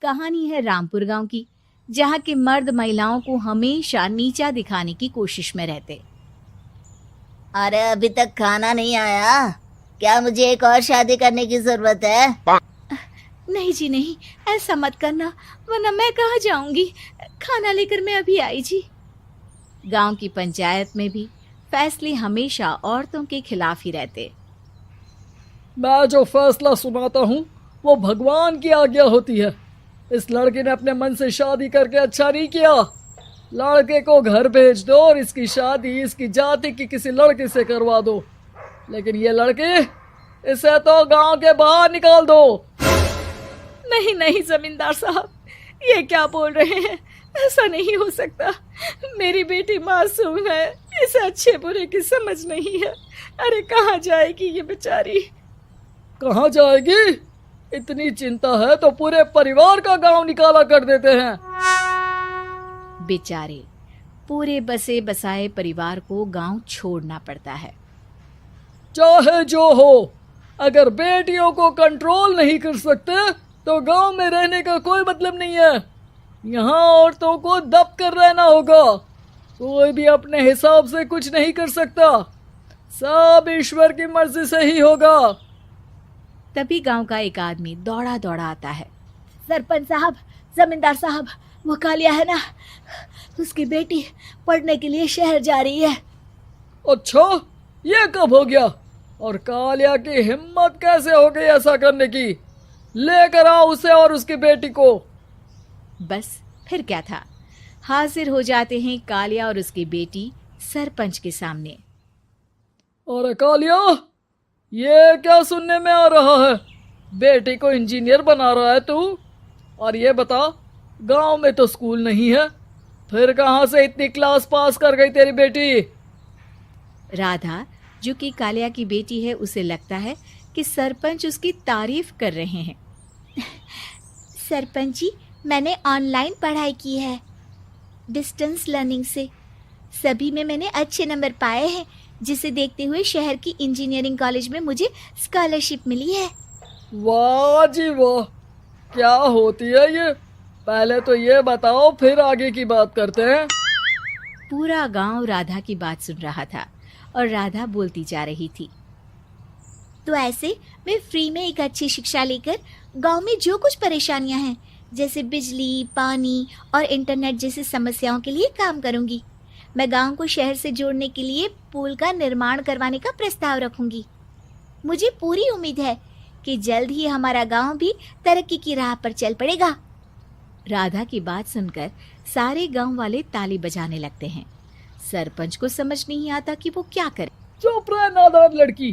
कहानी है रामपुर गांव की, जहां के मर्द महिलाओं को हमेशा नीचा दिखाने की कोशिश में रहते। अरे अभी तक खाना नहीं आया, क्या मुझे एक और शादी करने की जरूरत है? नहीं जी नहीं, ऐसा मत करना, वरना मैं कहाँ जाऊंगी। खाना लेकर मैं अभी आई जी। गांव की पंचायत में भी फैसले हमेशा औरतों के खिलाफ ही रहते। मैं जो फैसला सुनाता हूँ वो भगवान की आज्ञा होती है। इस लड़के ने अपने मन से शादी करके अच्छा नहीं किया। लड़के को घर भेज दो और इसकी शादी इसकी जाति की किसी लड़के से करवा दो, लेकिन ये लड़की, इसे तो गांव के बाहर निकाल दो। नहीं नहीं जमींदार साहब, ये क्या बोल रहे हैं? ऐसा नहीं हो सकता। मेरी बेटी मासूम है, इसे अच्छे बुरे की समझ नहीं है। अरे कहाँ जाएगी ये बेचारी? कहाँ जाएगी? इतनी चिंता है तो पूरे परिवार का गांव निकाला कर देते हैं। बेचारे पूरे बसे बसाए परिवार को गांव छोड़ना पड़ता है। चाहे जो हो, अगर बेटियों को कंट्रोल नहीं कर सकते तो गांव में रहने का कोई मतलब नहीं है। यहाँ औरतों को दब कर रहना होगा। कोई भी अपने हिसाब से कुछ नहीं कर सकता, सब ईश्वर की मर्जी से ही होगा। तभी गांव का एक आदमी दौड़ा दौड़ा आता है। सरपंच साहब, जमींदार साहब, वो कालिया है ना, उसकी बेटी पढ़ने के लिए शहर जा रही है। अच्छा, ये कब हो गया? और कालिया की हिम्मत कैसे हो गई ऐसा करने की? लेकर आओ उसे और उसकी बेटी को। बस फिर क्या था, हाजिर हो जाते हैं कालिया और उसकी बेटी सरपंच के सामने। और कालिया, ये क्या सुनने में आ रहा है? बेटी को इंजीनियर बना रहा है तू? और ये बता, गांव में तो स्कूल नहीं है, फिर कहां से इतनी क्लास पास कर गई तेरी बेटी? राधा, जो कि कालिया की बेटी है, उसे लगता है कि सरपंच उसकी तारीफ कर रहे हैं। सरपंच जी, मैंने ऑनलाइन पढ़ाई की है, डिस्टेंस लर्निंग से। सभी में मैंने अच्छे नंबर पाए हैं, जिसे देखते हुए शहर की इंजीनियरिंग कॉलेज में मुझे स्कॉलरशिप मिली है। वाह जी वाह, क्या होती है ये? पहले तो ये बताओ, फिर आगे की बात करते हैं। पूरा गांव राधा की बात सुन रहा था और राधा बोलती जा रही थी। तो ऐसे मैं फ्री में एक अच्छी शिक्षा लेकर गांव में जो कुछ परेशानियां हैं, जैसे बिजली, पानी और इंटरनेट जैसी समस्याओं के लिए काम करूंगी। मैं गांव को शहर से जोड़ने के लिए पुल का निर्माण करवाने का प्रस्ताव रखूंगी। मुझे पूरी उम्मीद है कि जल्द ही हमारा गांव भी तरक्की की राह पर चल पड़ेगा। राधा की बात सुनकर सारे गांव वाले ताली बजाने लगते हैं। सरपंच को समझ नहीं आता कि वो क्या करे। चुप रह नादान लड़की,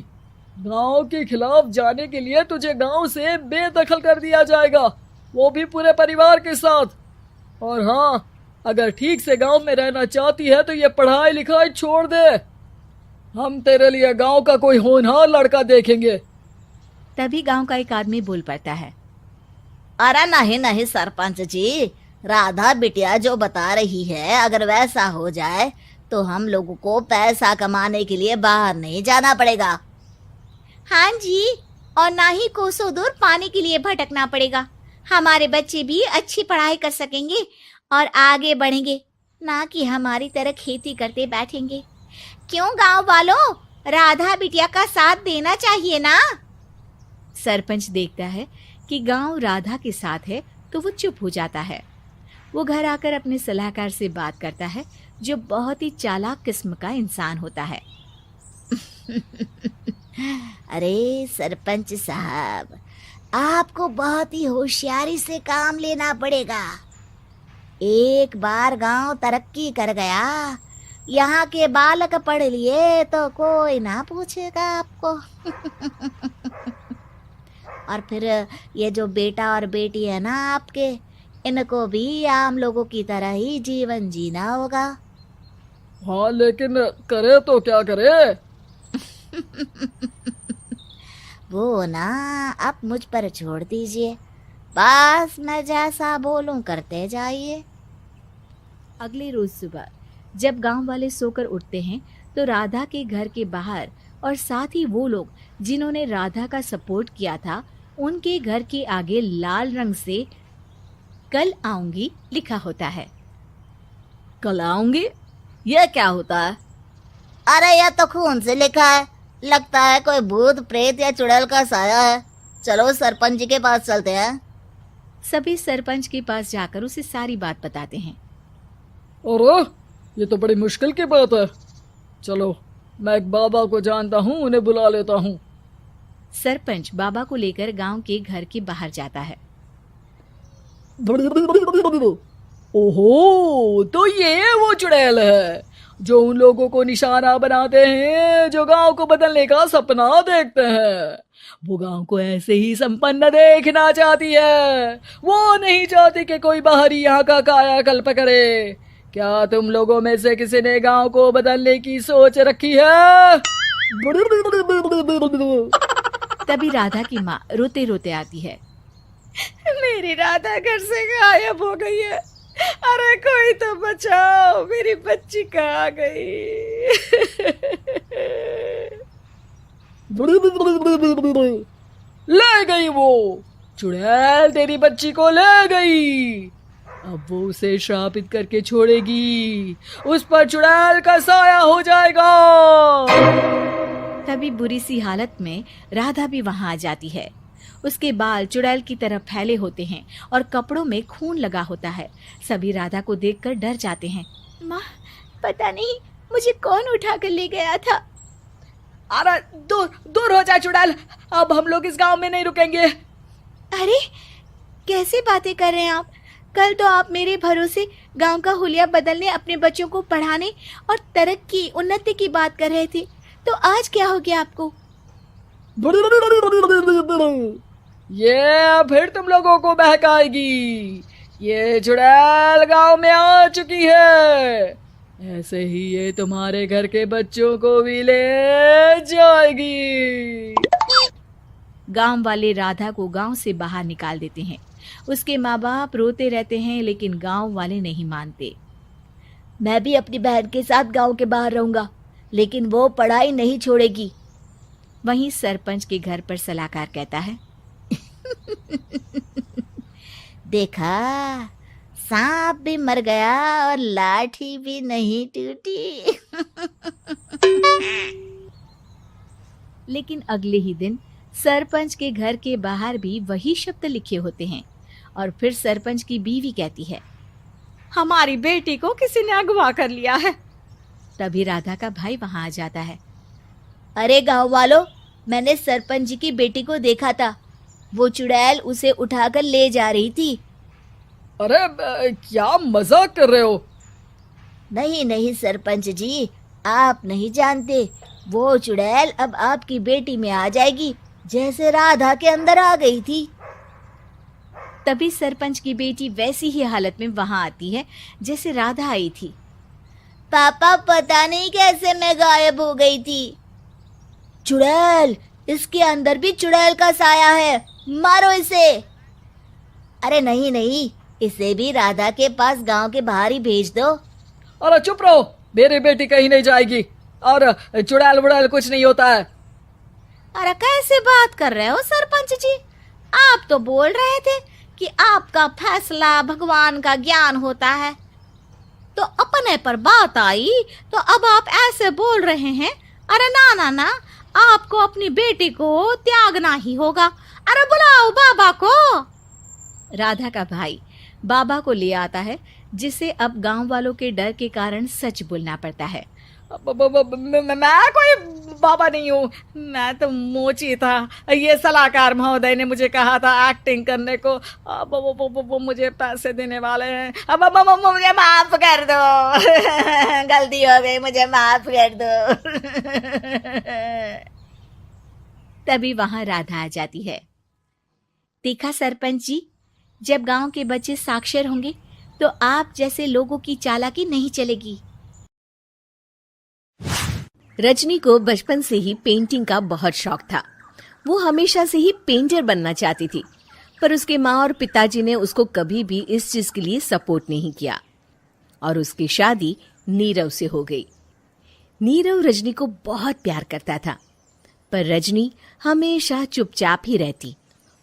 गांव के खिलाफ जाने के लिए तुझे गांव से बेदखल कर दिया जाएगा, वो भी पूरे परिवार के साथ। और हाँ, अगर ठीक से गांव में रहना चाहती है तो ये पढ़ाई लिखाई छोड़ दे। हम तेरे लिए गांव का कोई होनहार लड़का देखेंगे। तभी गांव का एक आदमी बोल पड़ता है। अरे नहीं नहीं सरपंच जी, राधा बिटिया जो बता रही है, अगर वैसा हो जाए तो हम लोगों को पैसा कमाने के लिए बाहर नहीं जाना पड़ेगा। हाँ जी, और ना ही कोसों दूर पानी के लिए भटकना पड़ेगा। हमारे बच्चे भी अच्छी पढ़ाई कर सकेंगे और आगे बढ़ेंगे, ना कि हमारी तरह खेती करते बैठेंगे। क्यों गांव वालों, राधा बिटिया का साथ देना चाहिए ना। सरपंच देखता है कि गांव राधा के साथ है तो वो चुप हो जाता है। वो घर आकर अपने सलाहकार से बात करता है, जो बहुत ही चालाक किस्म का इंसान होता है। अरे सरपंच साहब, आपको बहुत ही होशियारी से काम लेना पड़ेगा। एक बार गांव तरक्की कर गया, यहाँ के बालक पढ़ लिए तो कोई ना पूछेगा आपको। और फिर ये जो बेटा और बेटी है ना आपके, इनको भी आम लोगों की तरह ही जीवन जीना होगा। हाँ, लेकिन करे तो क्या करे? वो ना आप मुझ पर छोड़ दीजिए, बस मैं जैसा बोलूं करते जाइए। अगले रोज सुबह जब गांव वाले सोकर उठते हैं तो राधा के घर के बाहर और साथ ही वो लोग जिन्होंने राधा का सपोर्ट किया था, उनके घर के आगे लाल रंग से कल आऊंगी लिखा होता है। कल आऊंगी, यह क्या होता है? अरे यह तो खून से लिखा है, लगता है कोई भूत प्रेत या चुड़ैल का साया है। चलो सरपंच जी के पास चलते हैं। सभी सरपंच के पास जाकर उसे सारी बात बताते हैं। अरे ये तो बड़ी मुश्किल की बात है। चलो मैं एक बाबा को जानता हूँ, उन्हें बुला लेता हूँ। सरपंच बाबा को लेकर गांव के घर के बाहर जाता है। ओहो, तो ये वो चुड़ैल है जो उन लोगों को निशाना बनाते हैं जो गांव को बदलने का सपना देखते हैं। वो गांव को ऐसे ही संपन्न देखना चाहती है, वो नहीं चाहती कि कोई बाहरी यहाँ का कायाकल्प करे। क्या तुम लोगों में से किसी ने गांव को बदलने की सोच रखी है? तभी राधा की माँ रोते रोते आती है। मेरी राधा घर से गायब हो गई है। अरे कोई तो बचाओ, मेरी बच्ची कहाँ गई? ले गई वो चुड़ैल, तेरी बच्ची को ले गई। अब वो उसे श्रापित करके छोड़ेगी, उस पर चुड़ैल का साया हो जाएगा। तभी बुरी सी हालत में राधा भी वहां आ जाती है। उसके बाल चुड़ैल की तरह फैले होते हैं और कपड़ों में खून लगा होता है। सभी राधा को देखकर डर जाते हैं। माँ, पता नहीं मुझे कौन उठा कर ले गया था। अरे दूर दूर हो जा चुड़ैल, अब हम लोग इस गांव में नहीं रुकेंगे। अरे कैसे बातें कर रहे हैं आप? कल तो आप मेरे भरोसे गांव का हुलिया बदलने, अपने बच्चों को पढ़ाने और तरक्की उन्नति की बात कर रहे थे, तो आज क्या हो गया आपको? ये फिर तुम लोगों को बहकाएगी। ये चुड़ैल गांव में आ चुकी है, ऐसे ही ये तुम्हारे घर के बच्चों को भी ले जाएगी। गांव वाले राधा को गांव से बाहर निकाल देते हैं। उसके माँ बाप रोते रहते हैं, लेकिन गांव वाले नहीं मानते। मैं भी अपनी बहन के साथ गांव के बाहर रहूंगा, लेकिन वो पढ़ाई नहीं छोड़ेगी। वहीं सरपंच के घर पर सलाहकार कहता है। देखा, सांप भी मर गया और लाठी भी नहीं टूटी। लेकिन अगले ही दिन सरपंच के घर के बाहर भी वही शब्द लिखे होते हैं। और फिर सरपंच की बीवी कहती है, हमारी बेटी को किसी ने अगवा कर लिया है। तभी राधा का भाई वहां आ जाता है। अरे गांव वालों, मैंने सरपंच जी की बेटी को देखा था, वो चुड़ैल उसे उठाकर ले जा रही थी। अरे क्या मजाक कर रहे हो? नहीं नहीं सरपंच जी, आप नहीं जानते, वो चुड़ैल अब आपकी बेटी में आ जाएगी, जैसे राधा के अंदर आ गई थी। तभी सरपंच की बेटी वैसी ही हालत में वहां आती है जैसे राधा आई थी। पापा, पता नहीं कैसे मैं गायब हो गई थी। चुड़ैल, इसके अंदर भी चुड़ैल का साया है, मारो इसे। अरे नहीं नहीं, इसे भी राधा के पास गांव के बाहर ही भेज दो। अरे चुप रहो, मेरी बेटी कहीं नहीं जाएगी और चुड़ैल वुड़ैल कुछ नहीं होता है। अरे कैसे बात कर रहे हो सरपंच जी? आप तो बोल रहे थे कि आपका फैसला भगवान का ज्ञान होता है, तो अपने पर बात आई तो अब आप ऐसे बोल रहे हैं। अरे ना ना ना, आपको अपनी बेटी को त्यागना ही होगा। अरे बुलाओ बाबा को। राधा का भाई बाबा को ले आता है, जिसे अब गांव वालों के डर के कारण सच बोलना पड़ता है। मैं कोई बाबा नहीं हूँ, मैं तो मोची था। ये सलाहकार महोदय ने मुझे कहा था एक्टिंग करने को। अब वो मुझे पैसे देने वाले हैं। अब मुझे माफ कर दो। गलती हो गई, मुझे माफ कर दो। तभी वहां राधा आ जाती है। देखा सरपंच जी, जब गांव के बच्चे साक्षर होंगे तो आप जैसे लोगों की चालाकी नहीं चलेगी। रजनी को बचपन से ही पेंटिंग का बहुत शौक था। वो हमेशा से ही पेंटर बनना चाहती थी, पर उसके माँ और पिताजी ने उसको कभी भी इस चीज के लिए सपोर्ट नहीं किया और उसकी शादी नीरव से हो गई। नीरव रजनी को बहुत प्यार करता था, पर रजनी हमेशा चुपचाप ही रहती।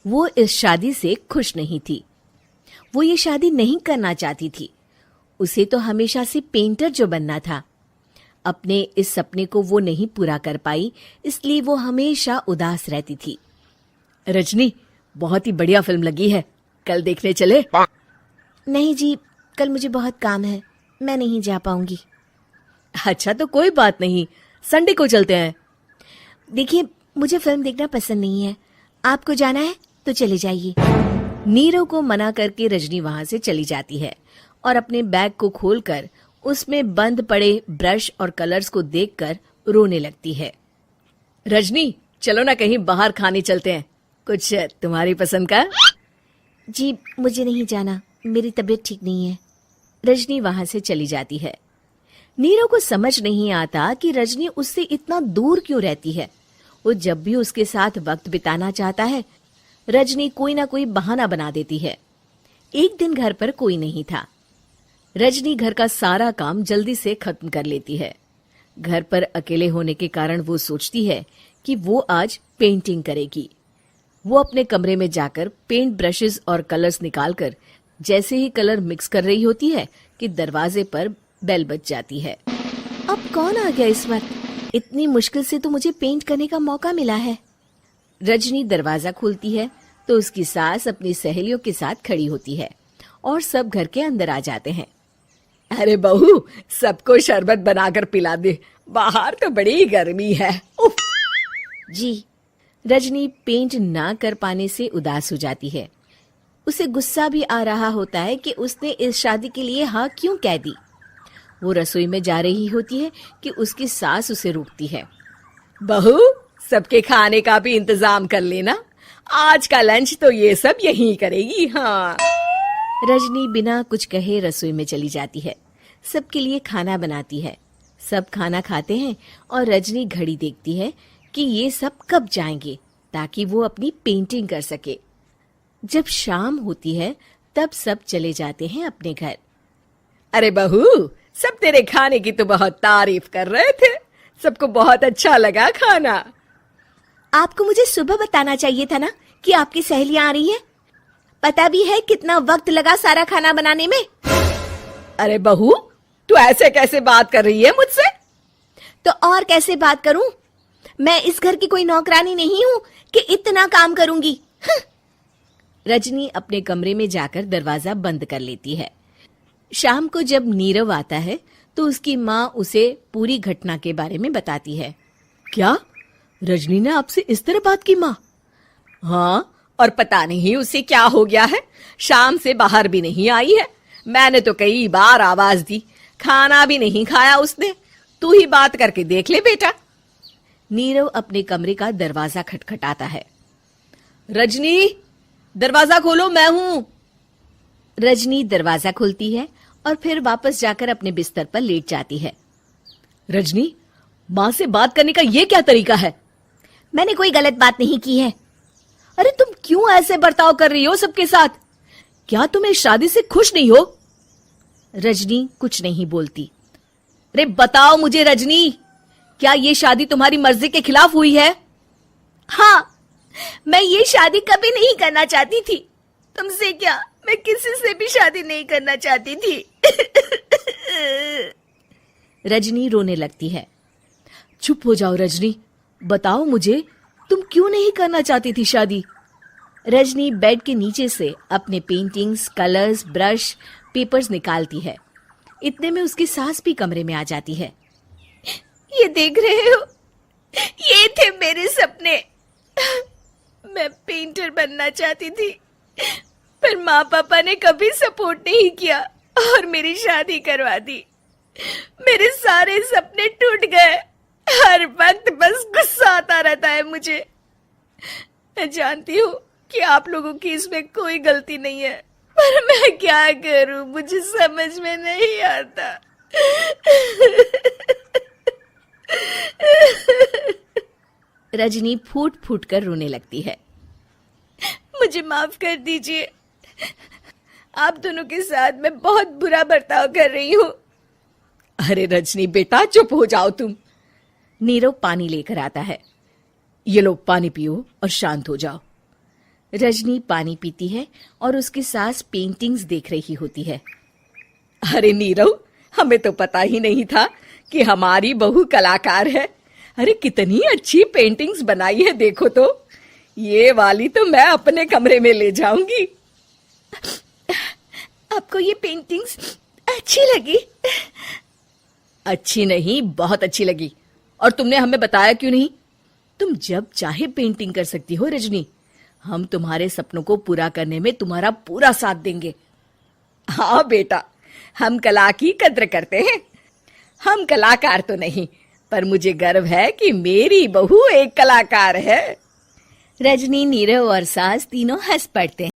वो इस शादी से खुश नहीं थी। वो ये शादी नहीं करना चाहती थी। उसे तो हमेशा से पेंटर जो बनना था। अपने इस सपने को वो नहीं पूरा कर पाई, इसलिए वो हमेशा उदास रहती थी। रजनी, बहुत ही बढ़िया फिल्म लगी है, कल देखने चले? नहीं जी, कल मुझे बहुत काम है, मैं नहीं जा पाऊंगी। अच्छा तो कोई बात नहीं, संडे को चलते हैं। देखिए, मुझे फिल्म देखना पसंद नहीं है, आपको जाना है तो चले जाइए। नीरव को मना करके रजनी वहां से चली जाती है और अपने बैग को खोलकर उसमें बंद पड़े ब्रश और कलर्स को देखकर रोने लगती है। रजनी, चलो ना कहीं बाहर खाने चलते हैं, कुछ तुम्हारी पसंद का। जी, मुझे नहीं जाना, मेरी तबीयत ठीक नहीं है। रजनी वहां से चली जाती है। नीरव को समझ नहीं आता कि रजनी उससे इतना दूर क्यों रहती है। वो जब भी उसके साथ वक्त बिताना चाहता है, रजनी कोई ना कोई बहाना बना देती है। एक दिन घर पर कोई नहीं था। रजनी घर का सारा काम जल्दी से खत्म कर लेती है। घर पर अकेले होने के कारण वो सोचती है कि वो आज पेंटिंग करेगी। वो अपने कमरे में जाकर पेंट ब्रशेस और कलर्स निकालकर जैसे ही कलर मिक्स कर रही होती है कि दरवाजे पर बेल बज जाती है। अब कौन आ गया इस वक्त? इतनी मुश्किल से तो मुझे पेंट करने का मौका मिला है। रजनी दरवाजा खोलती है तो उसकी सास अपनी सहेलियों के साथ खड़ी होती है और सब घर के अंदर आ जाते हैं। अरे बहू, सबको शरबत बनाकर पिला दे, बाहर तो बड़ी गर्मी है। उफ। जी। रजनी पेंट ना कर पाने से उदास हो जाती है। उसे गुस्सा भी आ रहा होता है कि उसने इस शादी के लिए हाँ क्यों कह दी। वो रसोई में जा रही होती है कि उसकी सास उसे रोकती है। बहू, सबके खाने का भी इंतजाम कर लेना, आज का लंच तो ये सब यहीं करेगी। हाँ। रजनी बिना कुछ कहे रसोई में चली जाती है। सबके लिए खाना बनाती है। सब खाना खाते हैं और रजनी घड़ी देखती है कि ये सब कब जाएंगे ताकि वो अपनी पेंटिंग कर सके। जब शाम होती है तब सब चले जाते हैं अपने घर। अरे बहू, सब तेरे खाने की तो बहुत तारीफ कर रहे थे, सबको बहुत अच्छा लगा खाना। आपको मुझे सुबह बताना चाहिए था ना कि आपकी सहेलियां आ रही हैं। पता भी है कितना वक्त लगा सारा खाना बनाने में। अरे बहू, तू ऐसे कैसे बात कर रही है मुझसे? तो और कैसे बात करूं? मैं इस घर की कोई नौकरानी नहीं हूं कि इतना काम करूंगी। रजनी अपने कमरे में जाकर दरवाजा बंद कर लेती है। शाम को जब नीरव आता है तो उसकी माँ उसे पूरी घटना के बारे में बताती है। क्या रजनी ने आपसे इस तरह बात की माँ? हाँ, और पता नहीं उसे क्या हो गया है, शाम से बाहर भी नहीं आई है। मैंने तो कई बार आवाज दी, खाना भी नहीं खाया उसने। तू ही बात करके देख ले बेटा। नीरव अपने कमरे का दरवाजा खटखटाता है। रजनी, दरवाजा खोलो, मैं हूं। रजनी दरवाजा खोलती है और फिर वापस जाकर अपने बिस्तर पर लेट जाती है। रजनी, माँ से बात करने का ये क्या तरीका है? मैंने कोई गलत बात नहीं की है। अरे तुम क्यों ऐसे बर्ताव कर रही हो सबके साथ? क्या तुम इस शादी से खुश नहीं हो? रजनी कुछ नहीं बोलती। अरे बताओ मुझे रजनी, क्या ये शादी तुम्हारी मर्जी के खिलाफ हुई है? हाँ, मैं ये शादी कभी नहीं करना चाहती थी। तुमसे क्या, मैं किसी से भी शादी नहीं करना चाहती थी। रजनी रोने लगती है। चुप हो जाओ रजनी, बताओ मुझे, तुम क्यों नहीं करना चाहती थी शादी? रजनी बेड के नीचे से अपने पेंटिंग्स, कलर्स, ब्रश, पेपर्स निकालती है। इतने में उसकी सास भी कमरे में आ जाती है। ये देख रहे हो, ये थे मेरे सपने। मैं पेंटर बनना चाहती थी, पर माँ पापा ने कभी सपोर्ट नहीं किया और मेरी शादी करवा दी। मेरे सारे सपने टूट गए। हर वक्त बस गुस्सा आता रहता है मुझे। मैं जानती हूँ कि आप लोगों की इसमें कोई गलती नहीं है, पर मैं क्या करूं, मुझे समझ में नहीं आता। रजनी फूट फूट कर रोने लगती है। मुझे माफ कर दीजिए, आप दोनों के साथ मैं बहुत बुरा बर्ताव कर रही हूँ। अरे रजनी बेटा, चुप हो जाओ तुम। नीरव पानी लेकर आता है। ये लो पानी पियो और शांत हो जाओ। रजनी पानी पीती है और उसकी सास पेंटिंग्स देख रही होती है। अरे नीरव, हमें तो पता ही नहीं था कि हमारी बहू कलाकार है। अरे कितनी अच्छी पेंटिंग्स बनाई है, देखो तो। ये वाली तो मैं अपने कमरे में ले जाऊंगी। आपको ये पेंटिंग्स अच्छी लगी? अच्छी नहीं, बहुत अच्छी लगी। और तुमने हमें बताया क्यों नहीं? तुम जब चाहे पेंटिंग कर सकती हो रजनी। हम तुम्हारे सपनों को पूरा करने में तुम्हारा पूरा साथ देंगे। हाँ बेटा, हम कला की कद्र करते हैं। हम कलाकार तो नहीं, पर मुझे गर्व है कि मेरी बहू एक कलाकार है। रजनी, नीरव और सास तीनों हंस पड़ते हैं।